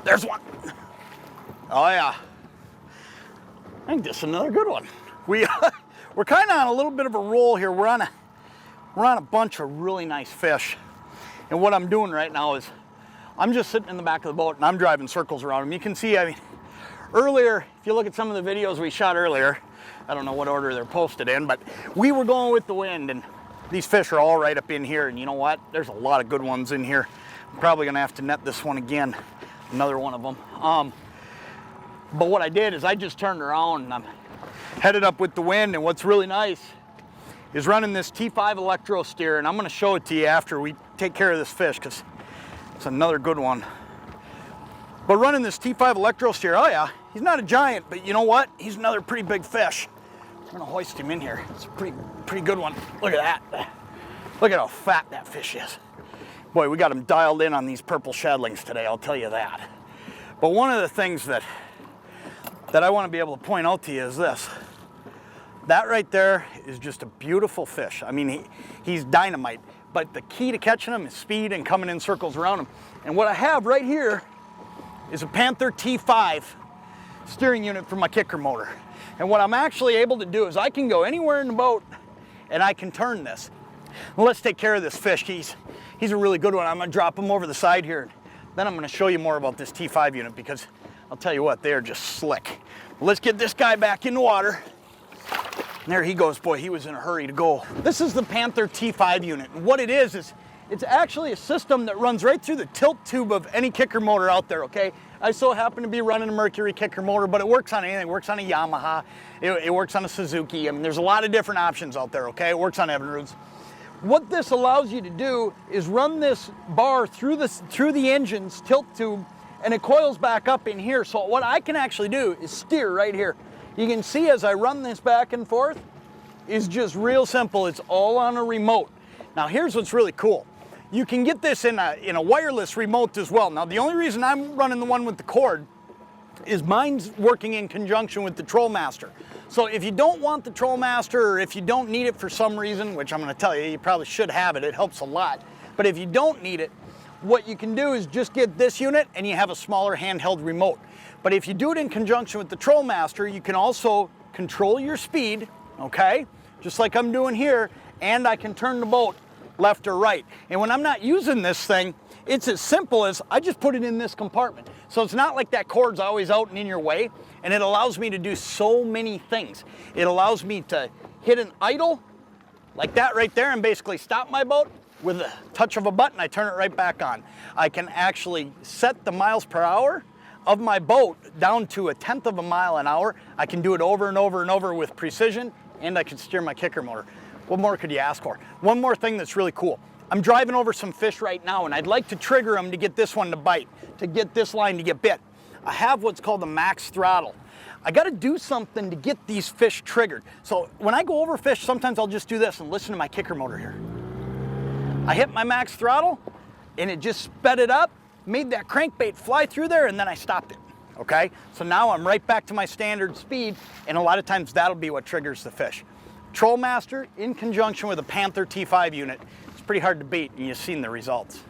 There's one. Oh yeah. I think this is another good one. We're kind of on a little bit of a roll here. We're on a bunch of really nice fish. And what I'm doing right now is I'm just sitting in the back of the boat and I'm driving circles around them. You can see, I mean, earlier, if you look at some of the videos we shot earlier, I don't know what order they're posted in, but we were going with the wind, and these fish are all right up in here. And you know what? There's a lot of good ones in here. I'm probably gonna have to net this one again, another one of them. But what I did is I just turned around and I'm headed up with the wind, and what's really nice is running this T5 Electro Steer, and I'm gonna show it to you after we take care of this fish, because it's another good one. But running this T5 Electro Steer, oh yeah, he's not a giant, but you know what? He's another pretty big fish. I'm gonna hoist him in here. It's a pretty good one. Look at that. Look at how fat that fish is. Boy, we got him dialed in on these purple shadlings today, I'll tell you that. But one of the things that I want to be able to point out to you is this. That right there is just a beautiful fish. I mean, he's dynamite, but the key to catching him is speed and coming in circles around him. And what I have right here is a Panther T5 steering unit for my kicker motor. And what I'm actually able to do is I can go anywhere in the boat and I can turn this. Well, let's take care of this fish. He's a really good one. I'm gonna drop him over the side here. Then I'm gonna show you more about this T5 unit, because I'll tell you what, they are just slick. Let's get this guy back in the water. And there he goes. Boy, he was in a hurry to go. This is the Panther T5 unit. And what it is it's actually a system that runs right through the tilt tube of any kicker motor out there, okay? I so happen to be running a Mercury kicker motor, but it works on anything. It works on a Yamaha, it works on a Suzuki. I mean, there's a lot of different options out there, okay? It works on Evinrude's. What this allows you to do is run this bar through the engine's tilt tube, and it coils back up in here. So what I can actually do is steer right here. You can see as I run this back and forth, is just real simple. It's all on a remote. Now here's what's really cool. You can get this in a wireless remote as well. Now the only reason I'm running the one with the cord is mine's working in conjunction with the TrollMaster. So if you don't want the TrollMaster, or if you don't need it for some reason, which I'm gonna tell you, you probably should have it, it helps a lot. But if you don't need it, what you can do is just get this unit and you have a smaller handheld remote. But if you do it in conjunction with the TrollMaster, you can also control your speed, okay? Just like I'm doing here, and I can turn the boat left or right. And when I'm not using this thing, it's as simple as I just put it in this compartment. So it's not like that cord's always out and in your way, and it allows me to do so many things. It allows me to hit an idle, like that right there, and basically stop my boat. With a touch of a button, I turn it right back on. I can actually set the miles per hour of my boat down to 1/10 of a mile an hour. I can do it over and over and over with precision, and I can steer my kicker motor. What more could you ask for? One more thing that's really cool. I'm driving over some fish right now, and I'd like to trigger them to get this one to bite, to get this line to get bit. I have what's called the max throttle. I gotta do something to get these fish triggered. So when I go over fish, sometimes I'll just do this and listen to my kicker motor here. I hit my max throttle, and it just sped it up, made that crankbait fly through there, and then I stopped it, okay? So now I'm right back to my standard speed, and a lot of times that'll be what triggers the fish. TrollMaster in conjunction with a Panther T5 unit. It's pretty hard to beat, and you've seen the results.